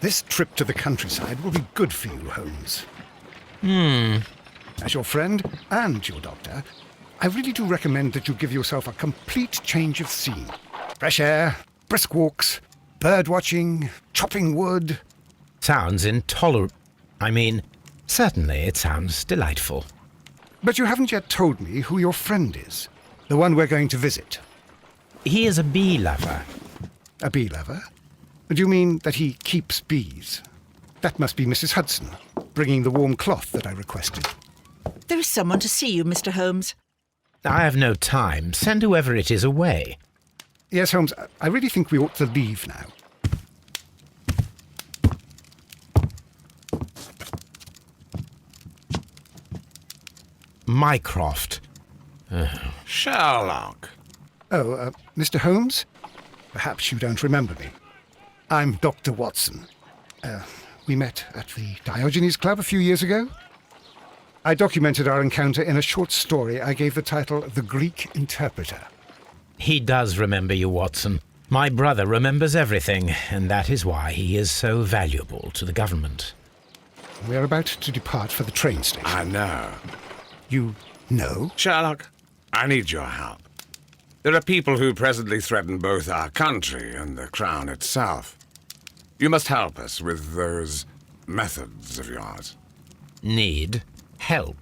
This trip to the countryside will be good for you, Holmes. As your friend and your doctor, I really do recommend that you give yourself a complete change of scene. Fresh air, brisk walks, bird watching, chopping wood. Sounds intolerable. I mean, certainly it sounds delightful. But you haven't yet told me who your friend is, the one we're going to visit. He is a bee lover. A bee lover? Do you mean that he keeps bees? That must be Mrs. Hudson, bringing the warm cloth that I requested. There is someone to see you, Mr. Holmes. I have no time. Send whoever it is away. Yes, Holmes, I really think we ought to leave now. Mycroft. Sherlock. Oh, Mr. Holmes? Perhaps you don't remember me. I'm Dr. Watson. We met at the Diogenes Club a few years ago. I documented our encounter in a short story I gave the title The Greek Interpreter. He does remember you, Watson. My brother remembers everything, and that is why he is so valuable to the government. We're about to depart for the train station. I know. You know? Sherlock, I need your help. There are people who presently threaten both our country and the Crown itself. You must help us with those methods of yours. Need? Help?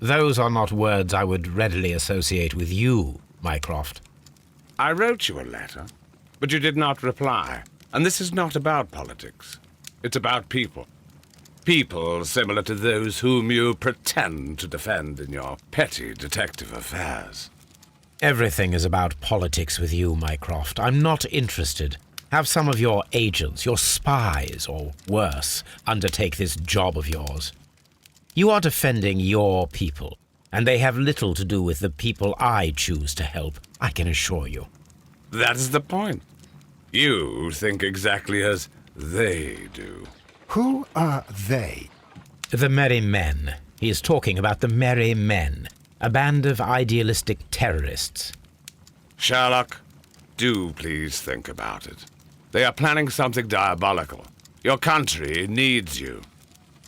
Those are not words I would readily associate with you, Mycroft. I wrote you a letter, but you did not reply. And this is not about politics. It's about people. People similar to those whom you pretend to defend in your petty detective affairs. Everything is about politics with you, Mycroft. I'm not interested. Have some of your agents, your spies, or worse, undertake this job of yours. You are defending your people, and they have little to do with the people I choose to help, I can assure you. That is the point. You think exactly as they do. Who are they? The Merry Men. He is talking about the Merry Men, a band of idealistic terrorists. Sherlock, do please think about it. They are planning something diabolical. Your country needs you.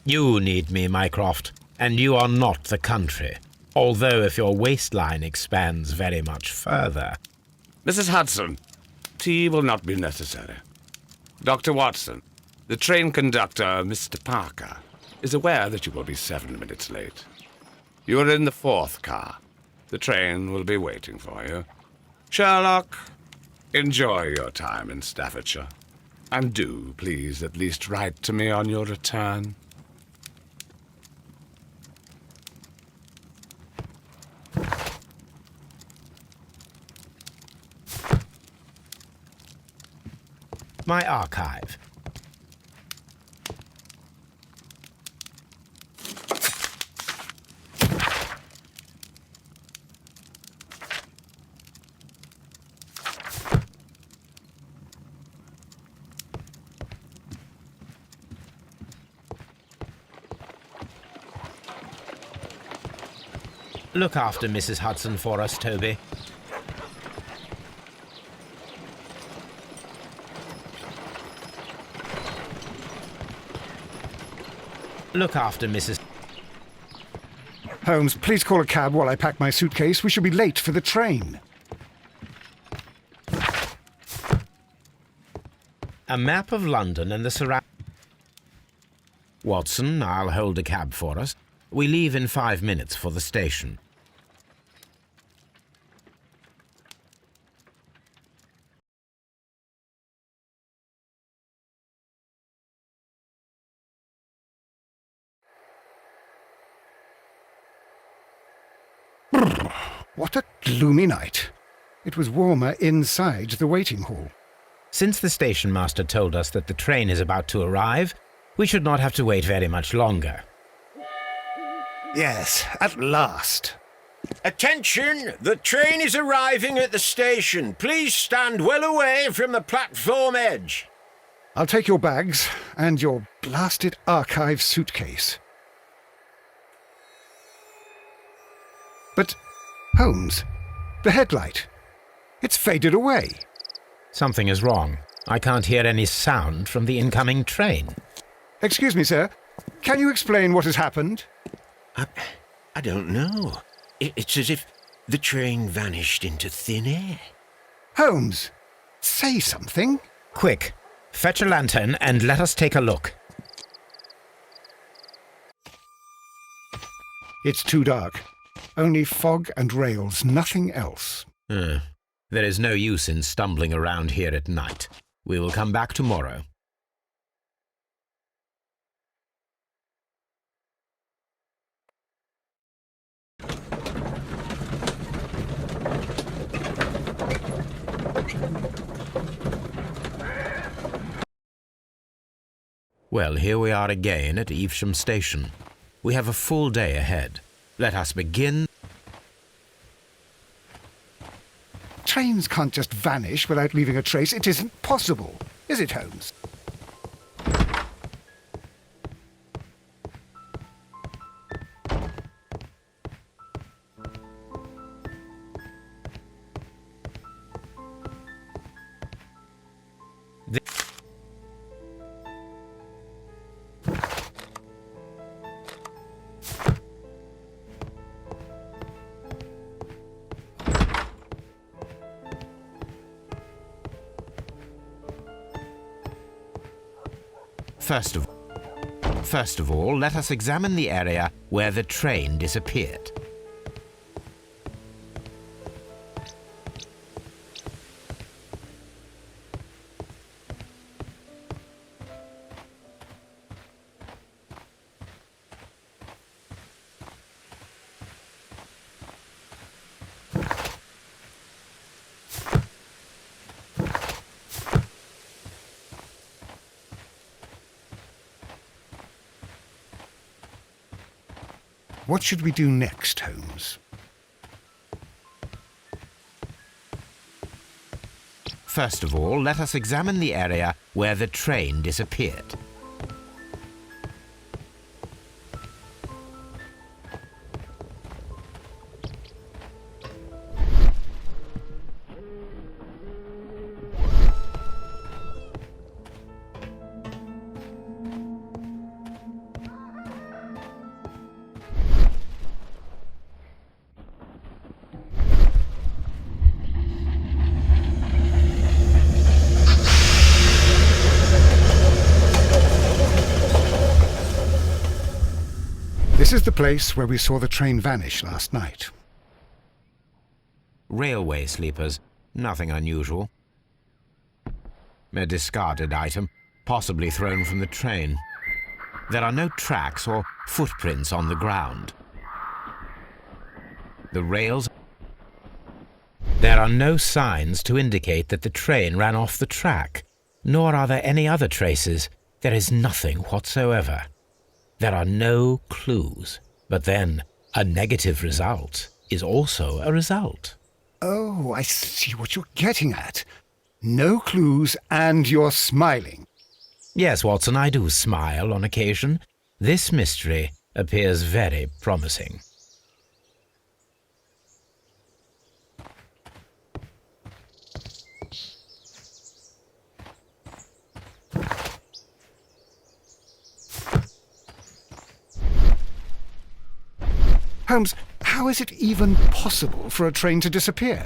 You need me, Mycroft, and you are not the country, although if your waistline expands very much further. Mrs. Hudson, tea will not be necessary. Dr. Watson, the train conductor, Mr. Parker, is aware that you will be 7 minutes late. You are in the 4th car. The train will be waiting for you. Sherlock, enjoy your time in Staffordshire. And do, please, at least write to me on your return. My archive. Look after Mrs. Hudson for us, Toby. Look after Mrs. Holmes, please call a cab while I pack my suitcase. We shall be late for the train. A map of London and the surroundings. Watson, I'll hold a cab for us. We leave in 5 minutes for the station. What a gloomy night. It was warmer inside the waiting hall. Since the station master told us that the train is about to arrive, we should not have to wait very much longer. Yes, at last. Attention! The train is arriving at the station. Please stand well away from the platform edge. I'll take your bags and your blasted archive suitcase. But, Holmes, the headlight. It's faded away. Something is wrong. I can't hear any sound from the incoming train. Excuse me, sir. Can you explain what has happened? I don't know. It's as if the train vanished into thin air. Holmes, say something. Quick, fetch a lantern and let us take a look. It's too dark. Only fog and rails, nothing else. There is no use in stumbling around here at night. We will come back tomorrow. Well, here we are again at Evesham Station. We have a full day ahead. Let us begin. Trains can't just vanish without leaving a trace. It isn't possible, is it, Holmes? First of all, let us examine the area where the train disappeared. What should we do next, Holmes? First of all, let us examine the area where the train disappeared. This is the place where we saw the train vanish last night. Railway sleepers, nothing unusual. A discarded item, possibly thrown from the train. There are no tracks or footprints on the ground. The rails... There are no signs to indicate that the train ran off the track, nor are there any other traces. There is nothing whatsoever. There are no clues. But then, a negative result is also a result. Oh, I see what you're getting at. No clues and you're smiling. Yes, Watson, I do smile on occasion. This mystery appears very promising. Holmes, how is it even possible for a train to disappear?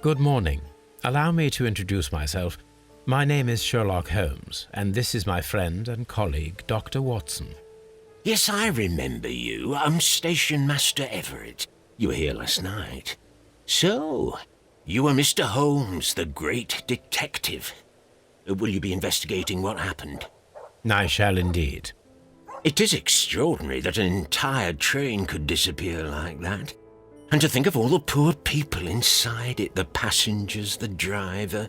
Good morning. Allow me to introduce myself. My name is Sherlock Holmes, and this is my friend and colleague, Dr. Watson. Yes, I remember you. I'm Station Master Everett. You were here last night. So, you are Mr. Holmes, the great detective. Will you be investigating what happened? I shall indeed. It is extraordinary that an entire train could disappear like that. And to think of all the poor people inside it, the passengers, the driver.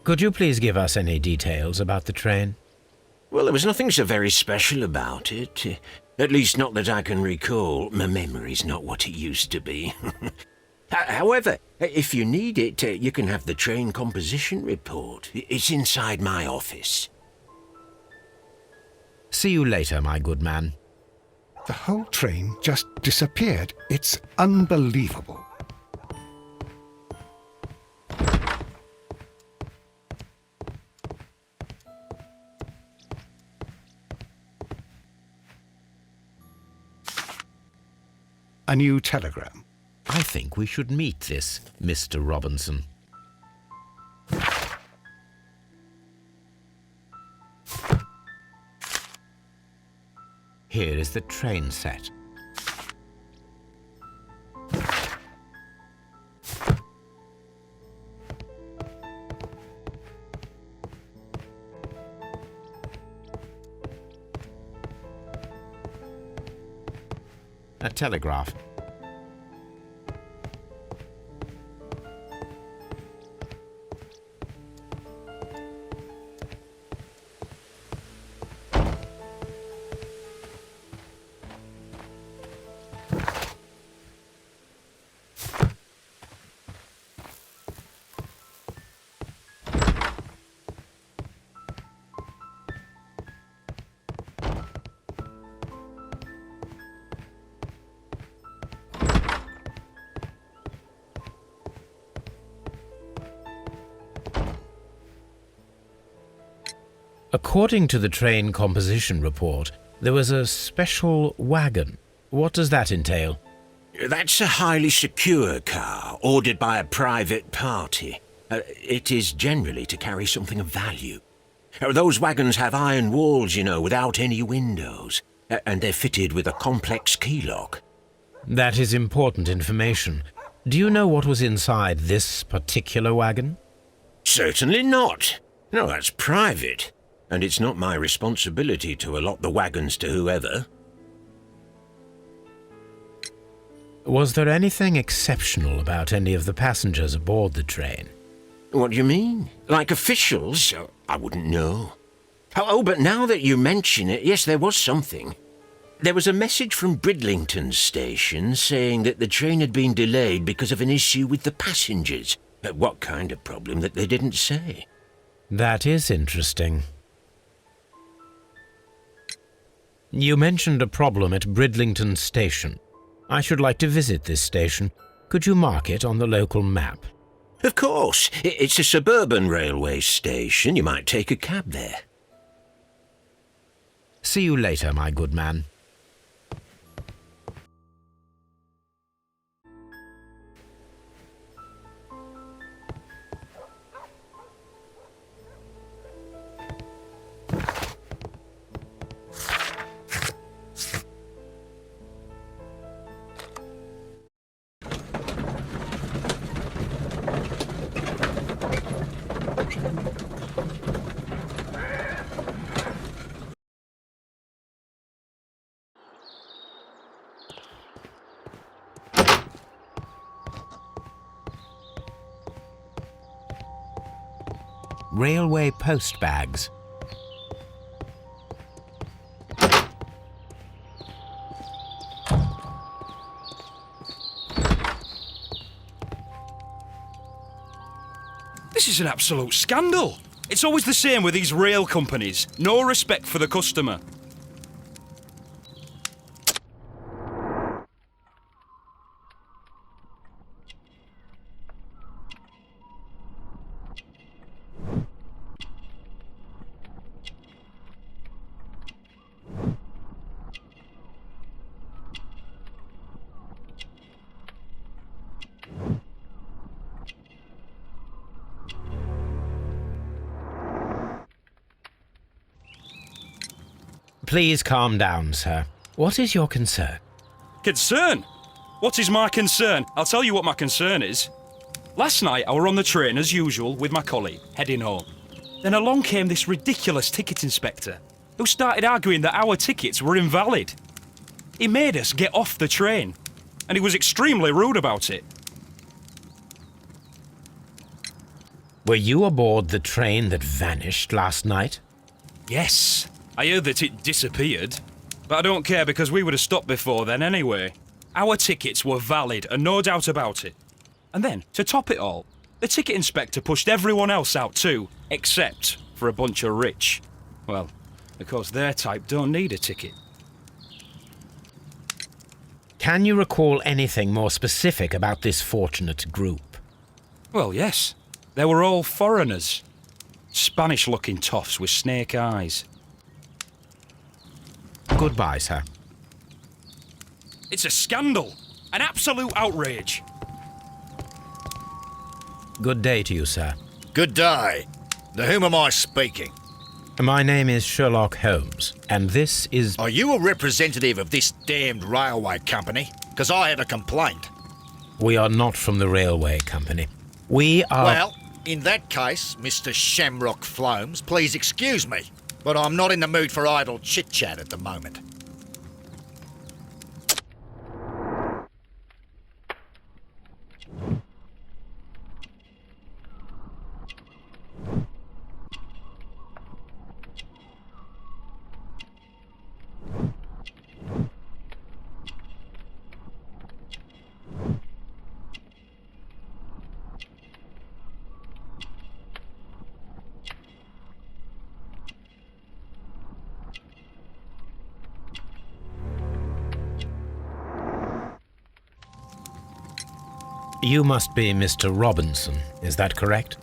Could you please give us any details about the train? Well, there was nothing so very special about it. At least not that I can recall. My memory's not what it used to be. However, if you need it, you can have the train composition report. It's inside my office. See you later, my good man. The whole train just disappeared. It's unbelievable. A new telegram. I think we should meet this Mr. Robinson. Here is the train set. A telegraph. According to the train composition report, there was a special wagon. What does that entail? That's a highly secure car, ordered by a private party. It is generally to carry something of value. Those wagons have iron walls, you know, without any windows, and they're fitted with a complex key lock. That is important information. Do you know what was inside this particular wagon? Certainly not. No, that's private. And it's not my responsibility to allot the wagons to whoever. Was there anything exceptional about any of the passengers aboard the train? What do you mean? Like officials? I wouldn't know. Oh, but now that you mention it, yes, there was something. There was a message from Bridlington station saying that the train had been delayed because of an issue with the passengers. But what kind of problem that they didn't say? That is interesting. You mentioned a problem at Bridlington Station. I should like to visit this station. Could you mark it on the local map? Of course. It's a suburban railway station. You might take a cab there. See you later, my good man. railway post bags. This is an absolute scandal. It's always the same with these rail companies. No respect for the customer. Please calm down, sir. What is your concern? Concern? What is my concern? I'll tell you what my concern is. Last night I were on the train as usual with my colleague, heading home. Then along came this ridiculous ticket inspector, who started arguing that our tickets were invalid. He made us get off the train, and he was extremely rude about it. Were you aboard the train that vanished last night? Yes, I heard that it disappeared, but I don't care because we would have stopped before then anyway. Our tickets were valid and no doubt about it. And then, to top it all, the ticket inspector pushed everyone else out too, except for a bunch of rich. Well, of course their type don't need a ticket. Can you recall anything more specific about this fortunate group? Well, yes. They were all foreigners. Spanish-looking toffs with snake eyes. Goodbye, sir. It's a scandal! An absolute outrage! Good day to you, sir. Good day. To whom am I speaking? My name is Sherlock Holmes, and this is... Are you a representative of this damned railway company? Because I have a complaint. We are not from the railway company. We are... Well, in that case, Mr. Shamrock Flomes, please excuse me, but I'm not in the mood for idle chit-chat at the moment. You must be Mr. Robinson, is that correct?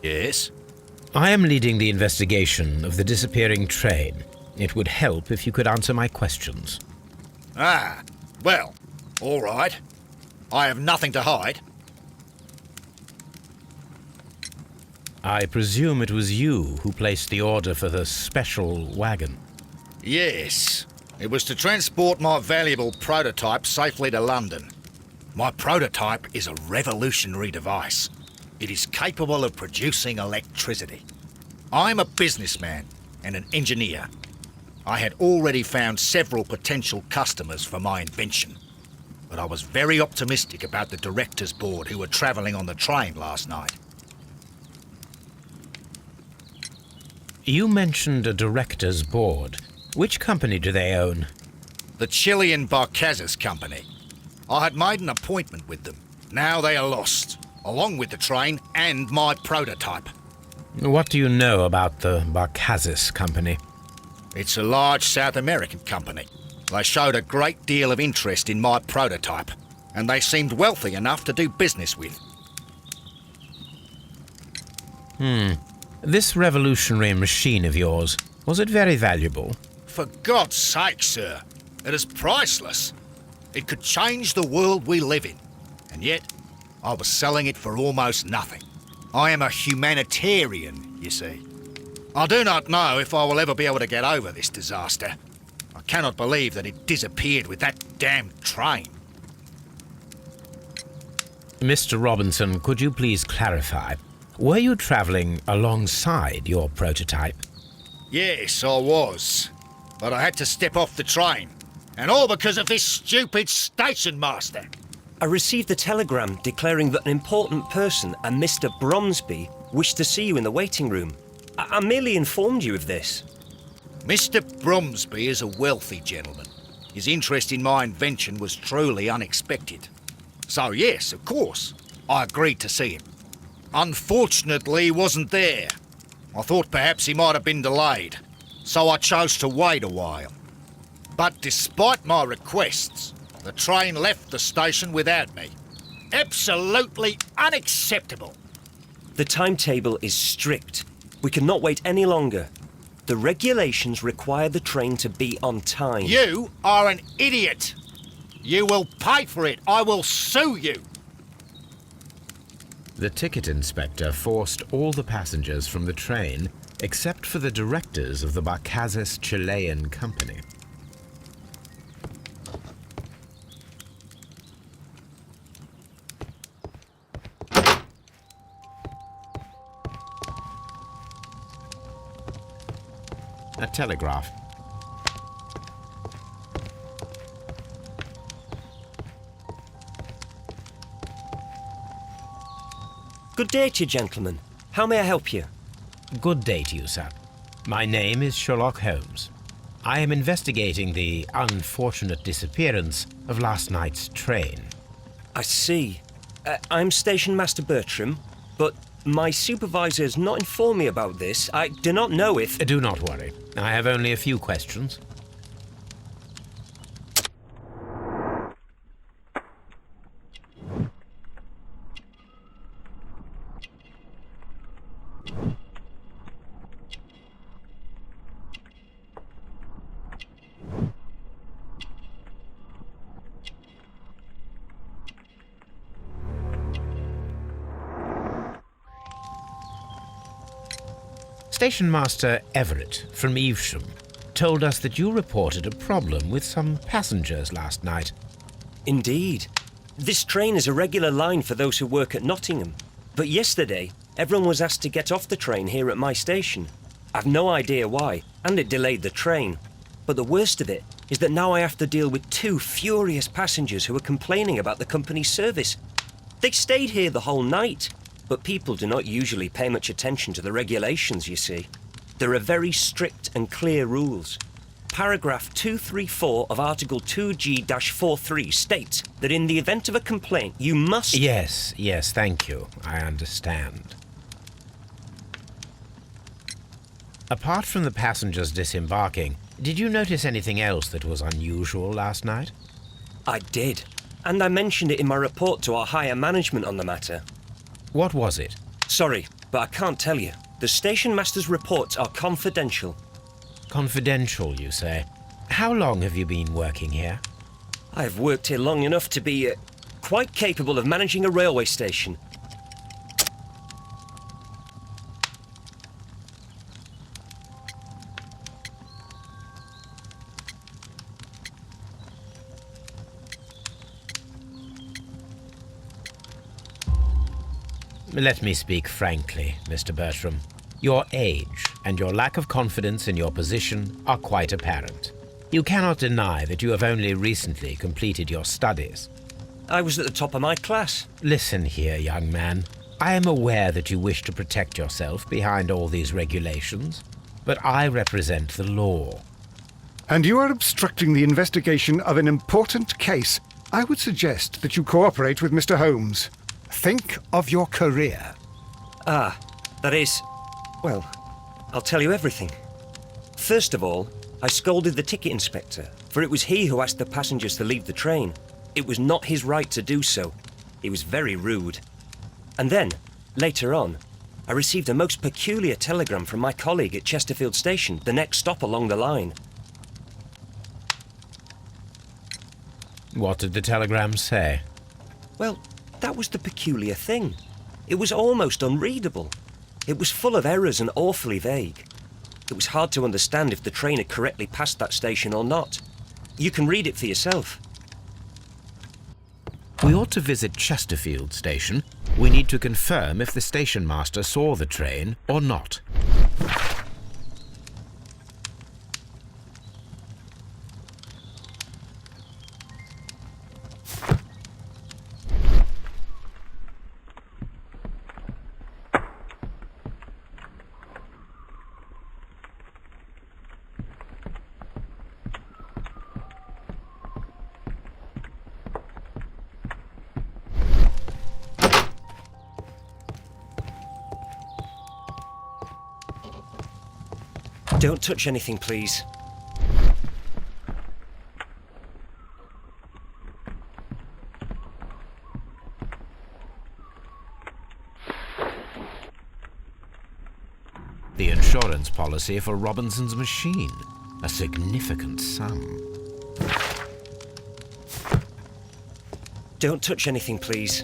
Yes? I am leading the investigation of the disappearing train. It would help if you could answer my questions. Ah, well, all right. I have nothing to hide. I presume it was you who placed the order for the special wagon. Yes. It was to transport my valuable prototype safely to London. My prototype is a revolutionary device. It is capable of producing electricity. I'm a businessman and an engineer. I had already found several potential customers for my invention, but I was very optimistic about the directors' board who were travelling on the train last night. You mentioned a director's board. Which company do they own? The Chilean Barcazes Company. I had made an appointment with them. Now they are lost, along with the train and my prototype. What do you know about the Barcazes Company? It's a large South American company. They showed a great deal of interest in my prototype, and they seemed wealthy enough to do business with. This revolutionary machine of yours, was it very valuable? For God's sake, sir, it is priceless. It could change the world we live in, and yet I was selling it for almost nothing. I am a humanitarian, you see. I do not know if I will ever be able to get over this disaster. I cannot believe that it disappeared with that damned train. Mr. Robinson, could you please clarify? Were you travelling alongside your prototype? Yes, I was. But I had to step off the train. And all because of this stupid station master. I received a telegram declaring that an important person, a Mr. Bromsby, wished to see you in the waiting room. I merely informed you of this. Mr. Bromsby is a wealthy gentleman. His interest in my invention was truly unexpected. So yes, of course, I agreed to see him. Unfortunately, he wasn't there. I thought perhaps he might have been delayed, so I chose to wait a while. But despite my requests, the train left the station without me. Absolutely unacceptable. The timetable is strict. We cannot wait any longer. The regulations require the train to be on time. You are an idiot. You will pay for it. I will sue you. The ticket inspector forced all the passengers from the train except for the directors of the Barcazes Chilean Company. A telegraph. Good day to you, gentlemen. How may I help you? Good day to you, sir. My name is Sherlock Holmes. I am investigating the unfortunate disappearance of last night's train. I see. I'm Station Master Bertram, but my supervisor has not informed me about this. I do not know if... Do not worry. I have only a few questions. Station Master Everett from Evesham told us that you reported a problem with some passengers last night. Indeed. This train is a regular line for those who work at Nottingham. But yesterday, everyone was asked to get off the train here at my station. I've no idea why, and it delayed the train. But the worst of it is that now I have to deal with two furious passengers who are complaining about the company's service. They stayed here the whole night. But people do not usually pay much attention to the regulations, you see. There are very strict and clear rules. Paragraph 234 of Article 2G-43 states that in the event of a complaint, you must... Yes, thank you. I understand. Apart from the passengers disembarking, did you notice anything else that was unusual last night? I did. And I mentioned it in my report to our higher management on the matter. What was it? Sorry, but I can't tell you. The station master's reports are confidential. Confidential, you say? How long have you been working here? I've worked here long enough to be quite capable of managing a railway station. Let me speak frankly, Mr. Bertram. Your age and your lack of confidence in your position are quite apparent. You cannot deny that you have only recently completed your studies. I was at the top of my class. Listen here, young man. I am aware that you wish to protect yourself behind all these regulations, but I represent the law. And you are obstructing the investigation of an important case. I would suggest that you cooperate with Mr. Holmes. Think of your career. That is... Well, I'll tell you everything. First of all, I scolded the ticket inspector, for it was he who asked the passengers to leave the train. It was not his right to do so. He was very rude. And then, later on, I received a most peculiar telegram from my colleague at Chesterfield Station, the next stop along the line. What did the telegram say? Well, that was the peculiar thing. It was almost unreadable. It was full of errors and awfully vague. It was hard to understand if the train had correctly passed that station or not. You can read it for yourself. We ought to visit Chesterfield Station. We need to confirm if the station master saw the train or not. Don't touch anything, please. The insurance policy for Robinson's machine. A significant sum. Don't touch anything, please.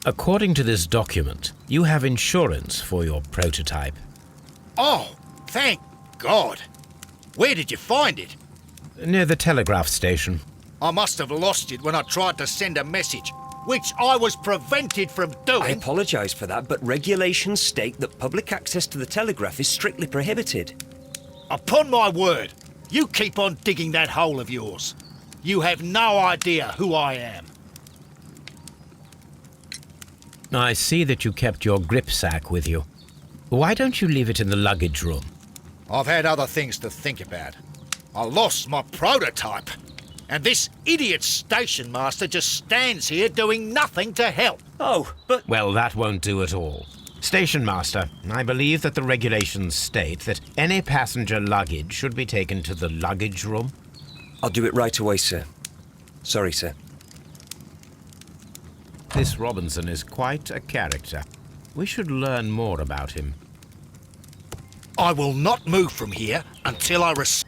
According to this document, you have insurance for your prototype. Oh, thank God. Where did you find it? Near the telegraph station. I must have lost it when I tried to send a message, which I was prevented from I doing. apologise for that, but regulations state that public access to the telegraph is strictly prohibited. Upon my word, you keep on digging that hole of yours. You have no idea who I am. I see that you kept your grip sack with you. Why don't you leave it in the luggage room? I've had other things to think about. I lost my prototype. And this idiot station master just stands here doing nothing to help. Oh, but... Well, that won't do at all. Station master, I believe that the regulations state that any passenger luggage should be taken to the luggage room. I'll do it right away, sir. Sorry, sir. This Robinson is quite a character. We should learn more about him. I will not move from here until I receive...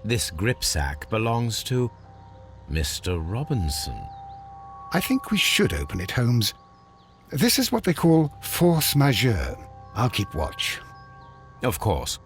This grip sack belongs to Mr. Robinson. I think we should open it, Holmes. This is what they call force majeure. I'll keep watch. Of course.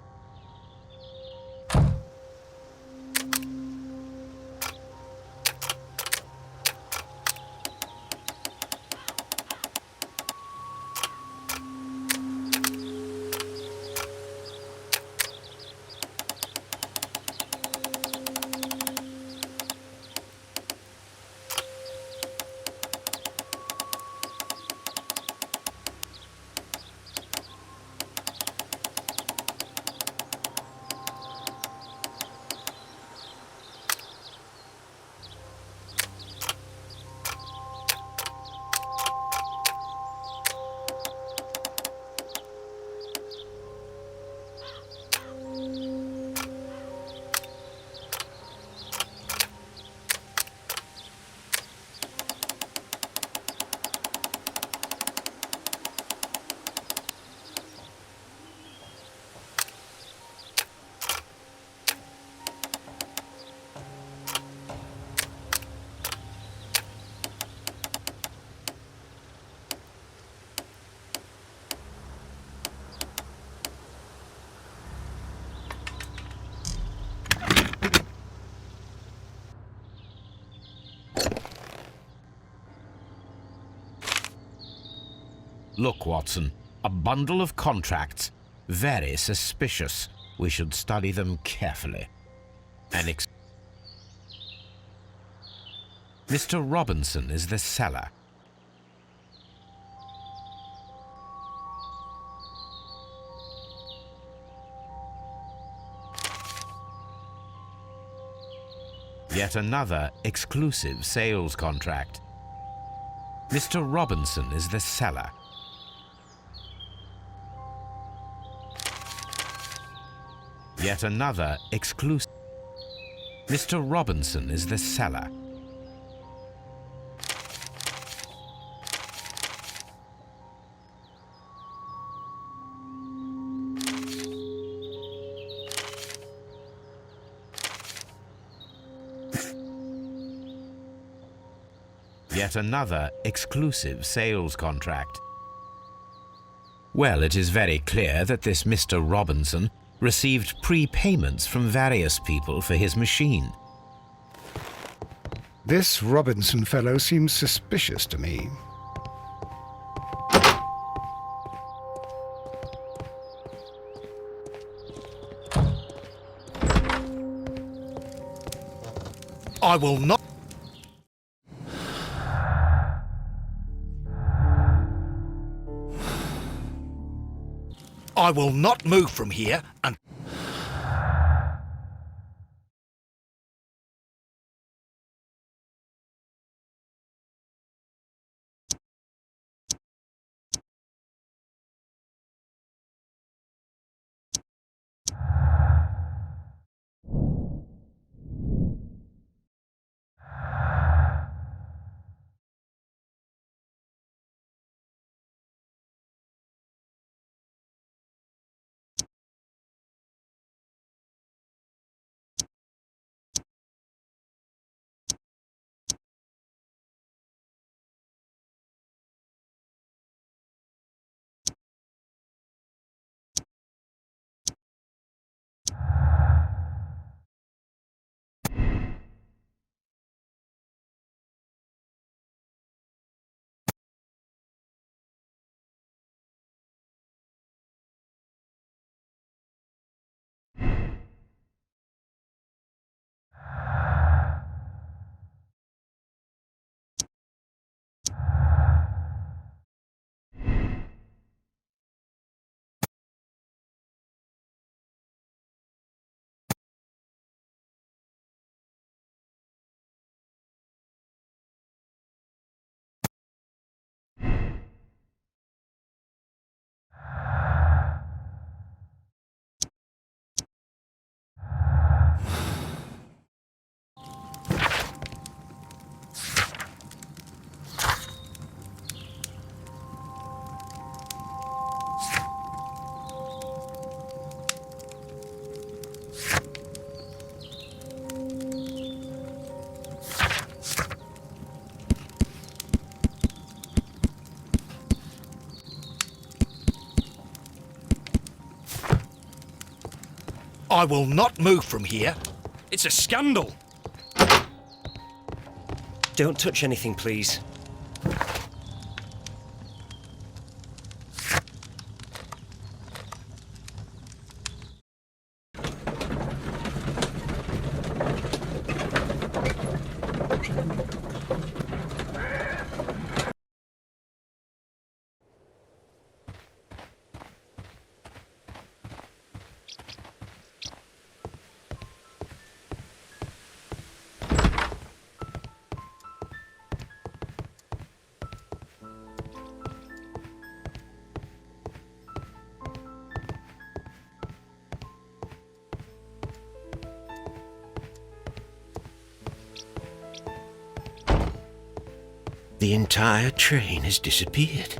Look, Watson, a bundle of contracts. Very suspicious. We should study them carefully. Mr. Robinson is the seller. Yet another exclusive sales contract. Mr. Robinson is the seller. Yet another exclusive. Mr. Robinson is the seller. Yet another exclusive sales contract. Well, it is very clear that this Mr. Robinson received prepayments from various people for his machine. This Robinson fellow seems suspicious to me. I will not... I will not move from here and... I will not move from here. It's a scandal. Don't touch anything, please. The entire train has disappeared.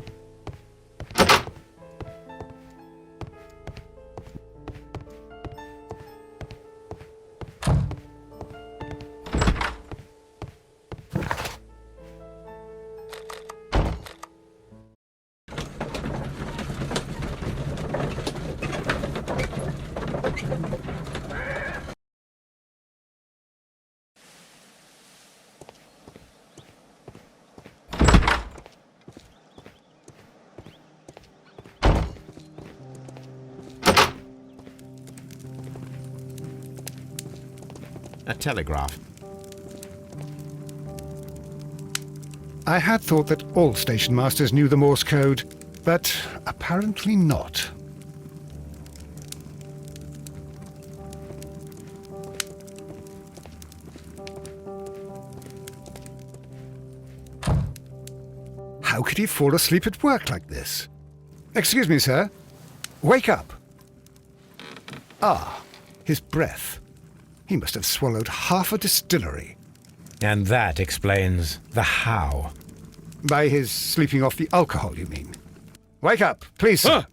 A telegraph. I had thought that all station masters knew the Morse code, but apparently not. How could he fall asleep at work like this? Excuse me, sir. Wake up. Ah, his breath. He must have swallowed half a distillery. And that explains the how. By his sleeping off the alcohol, you mean? Wake up, please, sir. Huh?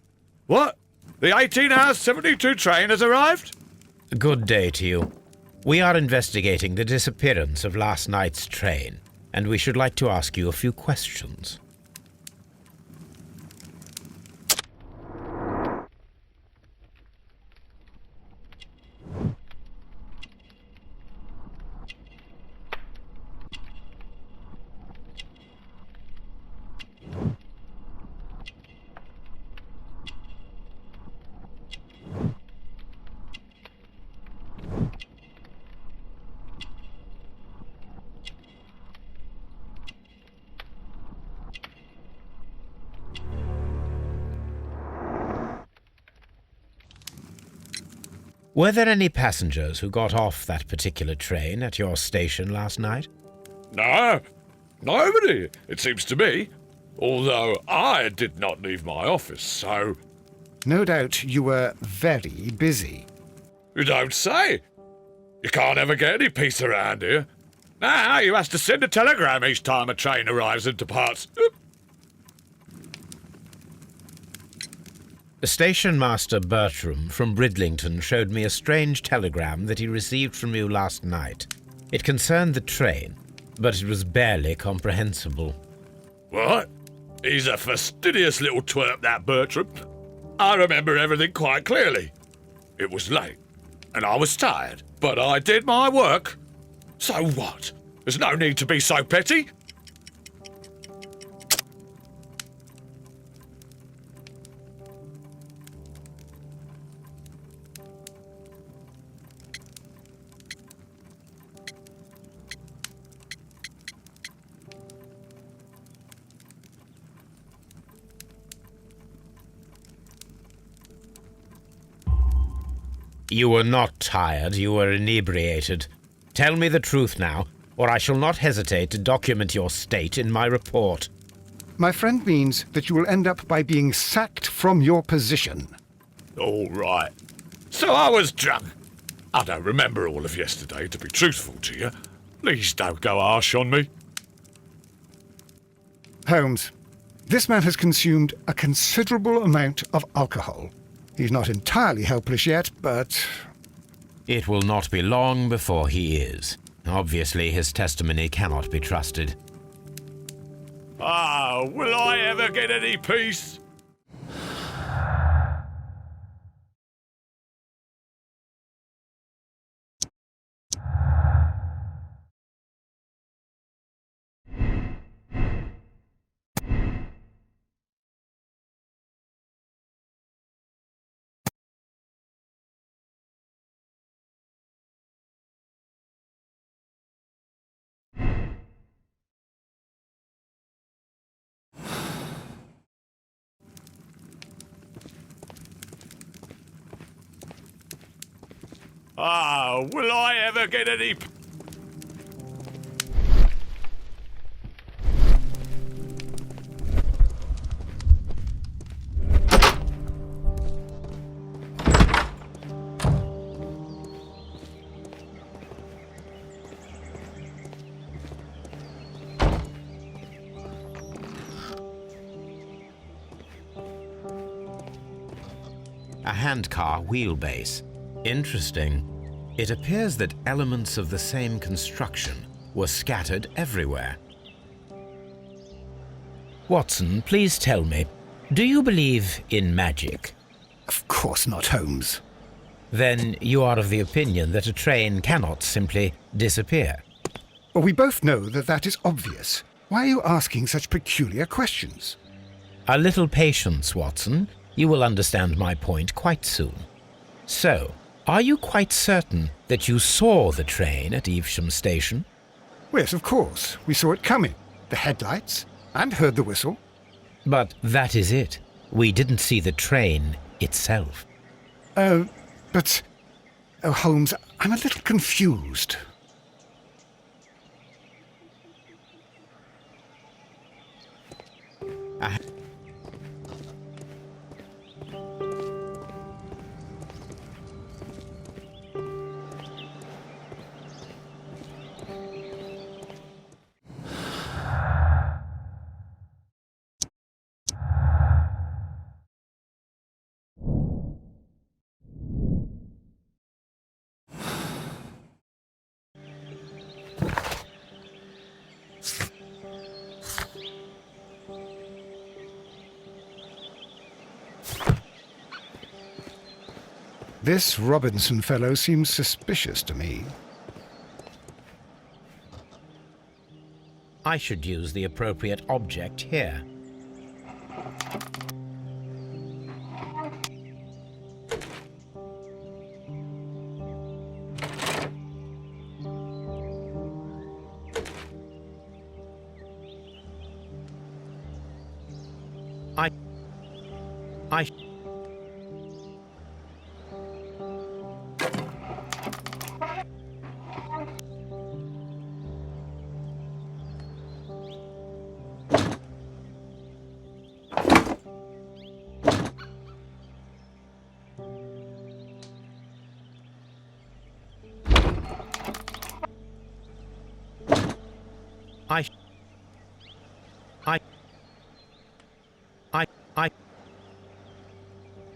What? The 18-hour 72 train has arrived? Good day to you. We are investigating the disappearance of last night's train, and we should like to ask you a few questions. Were there any passengers who got off that particular train at your station last night? No, nobody, it seems to me. Although I did not leave my office, so... No doubt you were very busy. You don't say. You can't ever get any peace around here. Now you have to send a telegram each time a train arrives and departs. Station Master Bertram from Bridlington showed me a strange telegram that he received from you last night. It concerned the train, but it was barely comprehensible. What? He's a fastidious little twerp, that Bertram. I remember everything quite clearly. It was late, and I was tired, but I did my work. So what? There's no need to be so petty. You were not tired, you were inebriated. Tell me the truth now, or I shall not hesitate to document your state in my report. My friend means that you will end up by being sacked from your position. All right. So I was drunk. I don't remember all of yesterday, to be truthful to you. Please don't go harsh on me. Holmes, this man has consumed a considerable amount of alcohol. He's not entirely helpless yet, but... It will not be long before he is. Obviously, his testimony cannot be trusted. Ah, will I ever get any peace? Ah, will I ever get any... A handcar wheelbase. Interesting. It appears that elements of the same construction were scattered everywhere. Watson, please tell me, do you believe in magic? Of course not, Holmes. Then you are of the opinion that a train cannot simply disappear. Well, we both know that that is obvious. Why are you asking such peculiar questions? A little patience, Watson. You will understand my point quite soon. So, are you quite certain that you saw the train at Evesham Station? Yes, of course. We saw it coming. The headlights, and heard the whistle. But that is it. We didn't see the train itself. But... Oh, Holmes, I'm a little confused. This Robinson fellow seems suspicious to me. I should use the appropriate object here. I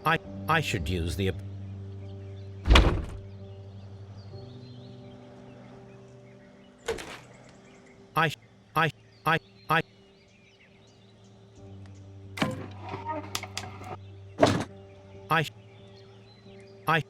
I should use the... I... I... I... I... I... I...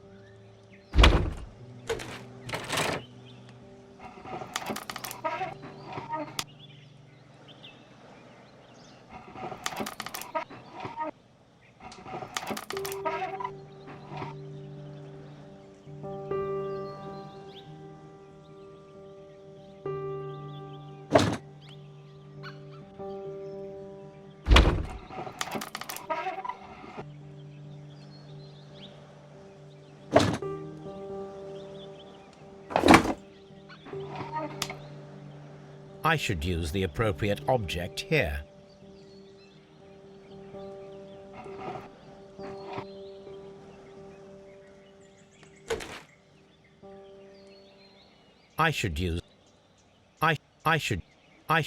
I should use the appropriate object here. I should use... I should... I...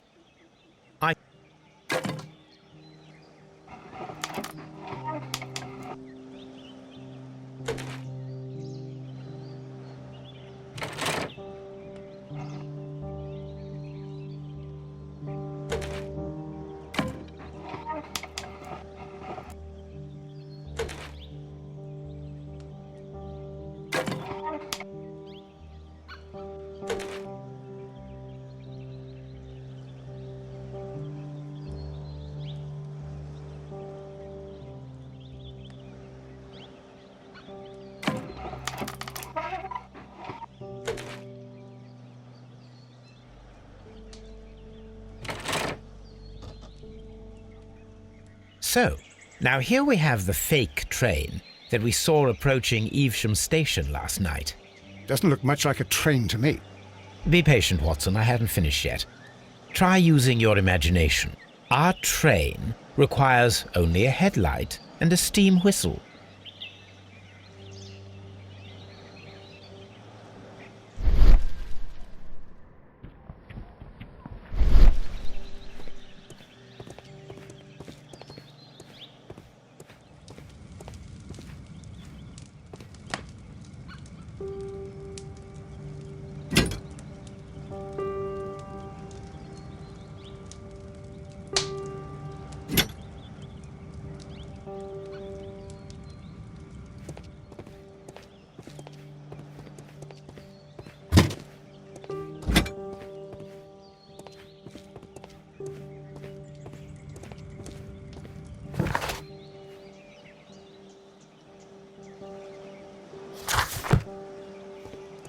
So, now here we have the fake train that we saw approaching Evesham Station last night. Doesn't look much like a train to me. Be patient, Watson, I haven't finished yet. Try using your imagination. Our train requires only a headlight and a steam whistle.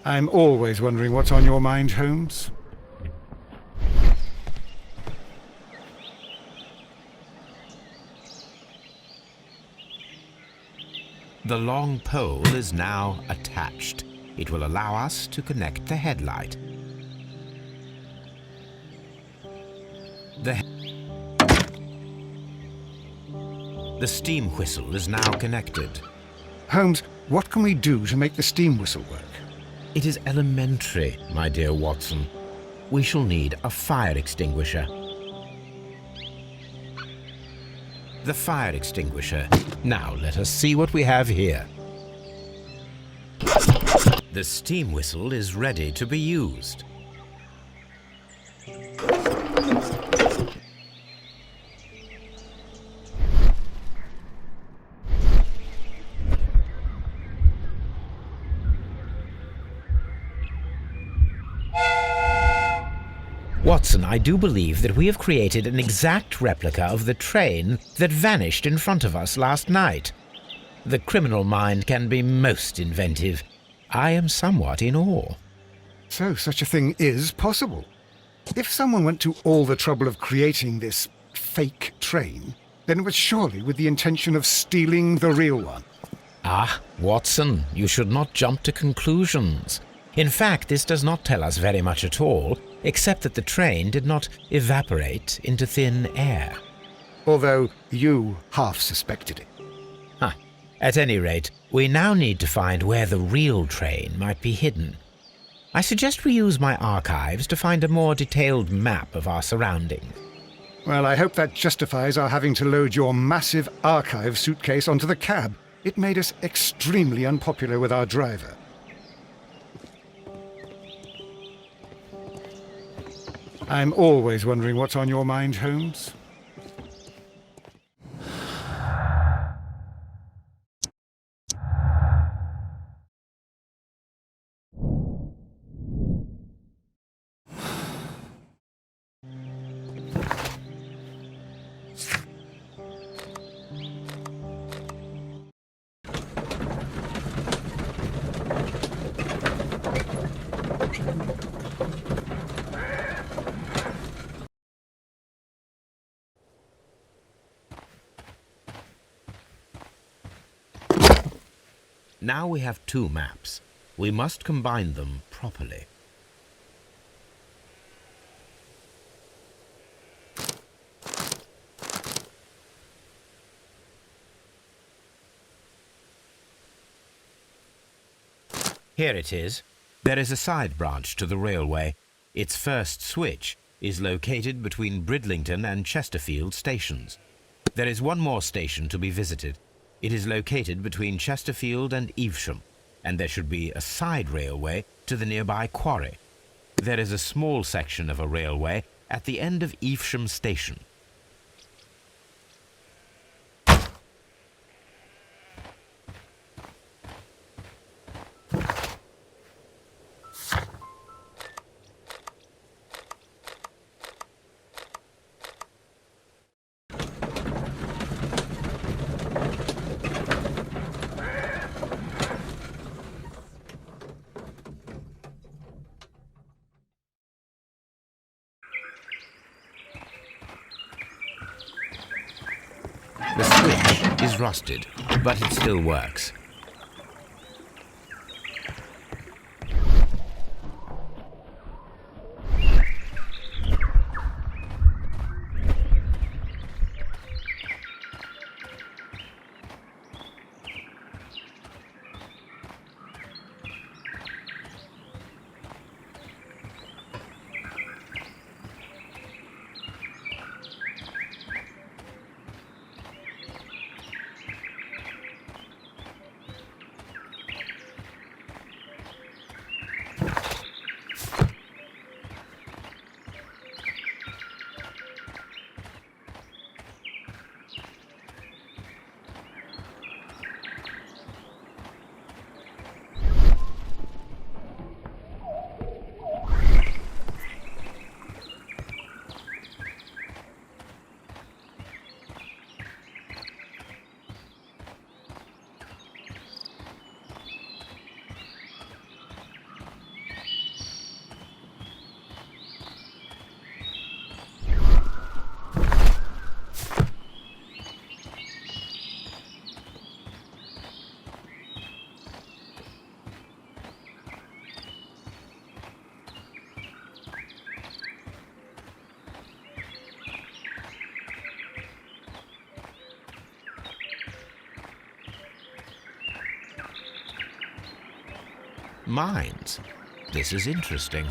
I'm always wondering what's on your mind, Holmes. The long pole is now attached. It will allow us to connect the headlight. The steam whistle is now connected. Holmes, what can we do to make the steam whistle work? It is elementary, my dear Watson. We shall need a fire extinguisher. The fire extinguisher. Now let us see what we have here. The steam whistle is ready to be used. Watson, I do believe that we have created an exact replica of the train that vanished in front of us last night. The criminal mind can be most inventive. I am somewhat in awe. So such a thing is possible. If someone went to all the trouble of creating this fake train, then it was surely with the intention of stealing the real one. Ah, Watson, you should not jump to conclusions. In fact, this does not tell us very much at all, except that the train did not evaporate into thin air. Although you half suspected it. At any rate, we now need to find where the real train might be hidden. I suggest we use my archives to find a more detailed map of our surroundings. Well, I hope that justifies our having to load your massive archive suitcase onto the cab. It made us extremely unpopular with our driver. I'm always wondering what's on your mind, Holmes. Now we have two maps. We must combine them properly. Here it is. There is a side branch to the railway. Its first switch is located between Bridlington and Chesterfield stations. There is one more station to be visited. It is located between Chesterfield and Evesham, and there should be a side railway to the nearby quarry. There is a small section of a railway at the end of Evesham station. The switch is rusted, but it still works. Mines. This is interesting.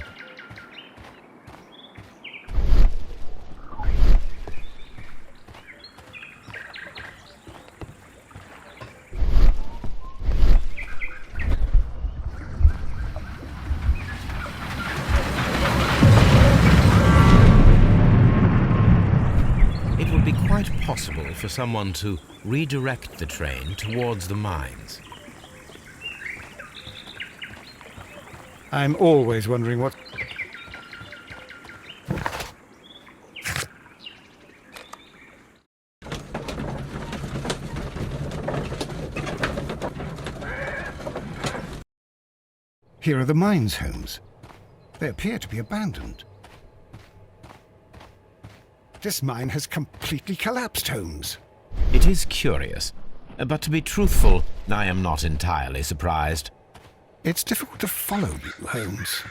It would be quite possible for someone to redirect the train towards the mines. I'm always wondering what... Here are the mines, Holmes. They appear to be abandoned. This mine has completely collapsed, Holmes. It is curious, but to be truthful, I am not entirely surprised. It's difficult to follow you, Holmes.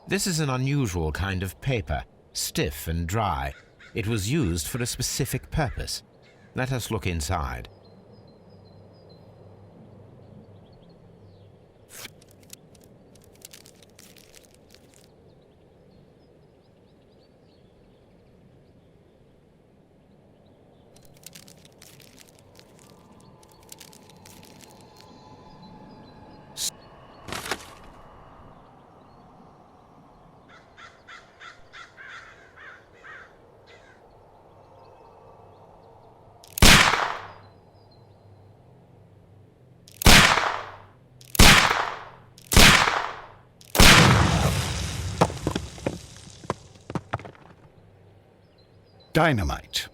This is an unusual kind of paper, stiff and dry. It was used for a specific purpose. Let us look inside. Dynamite.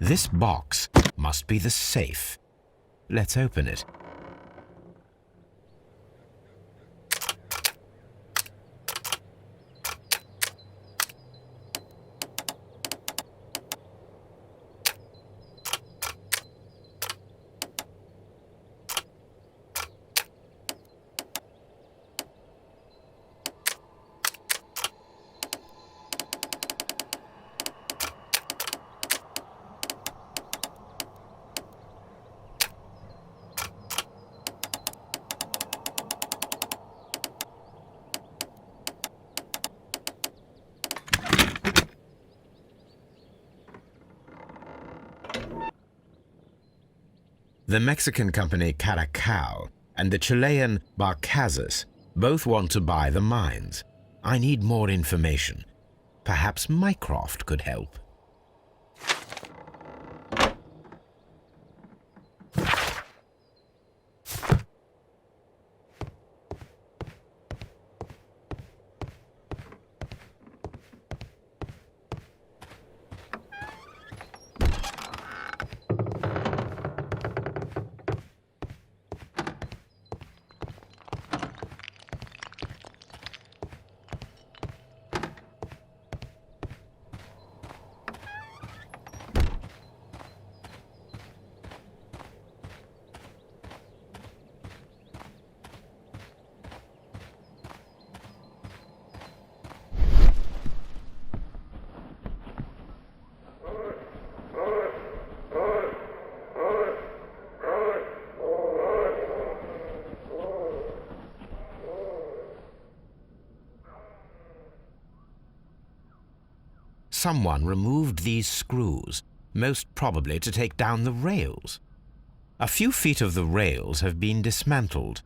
This box must be the safe. Let's open it. The Mexican company Caracal and the Chilean Barcazas both want to buy the mines. I need more information. Perhaps Mycroft could help. Someone removed these screws, most probably to take down the rails. A few feet of the rails have been dismantled.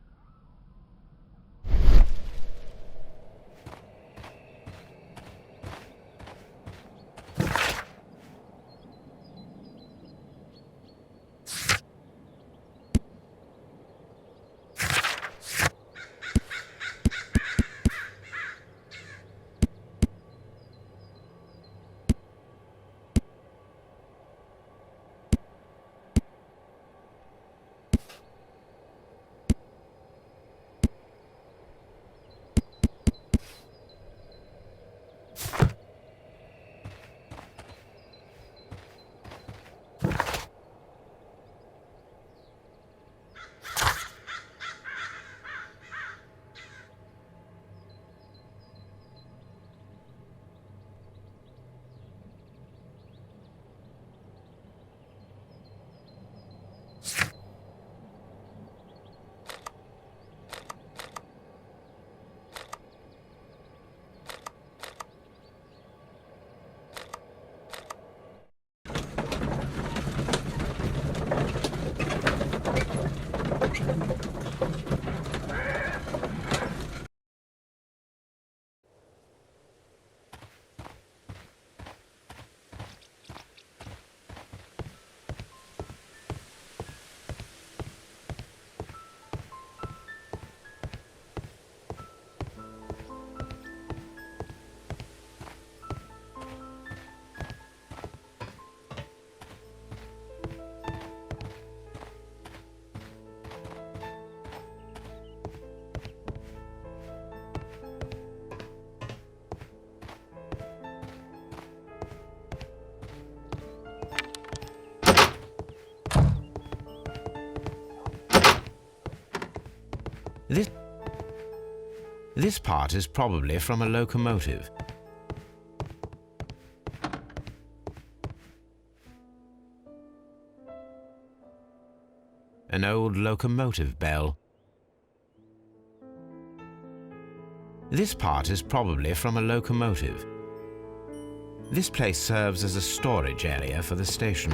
This part is probably from a locomotive. An old locomotive bell. This part is probably from a locomotive. This place serves as a storage area for the station.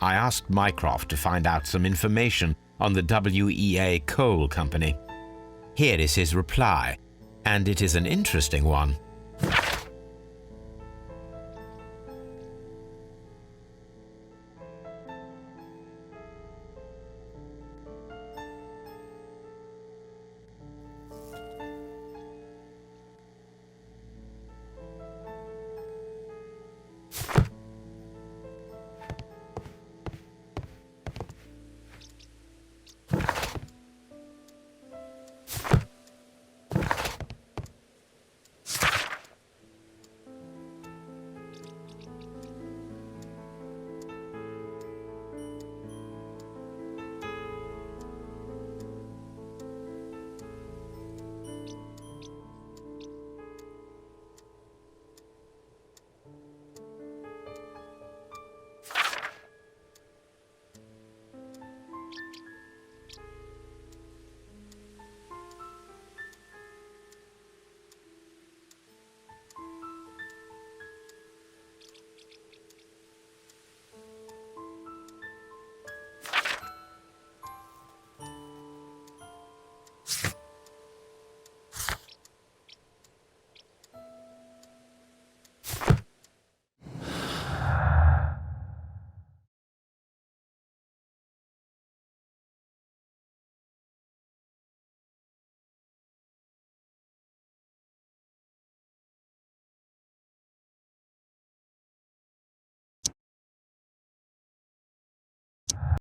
I asked Mycroft to find out some information on the WEA Coal Company. Here is his reply, and it is an interesting one.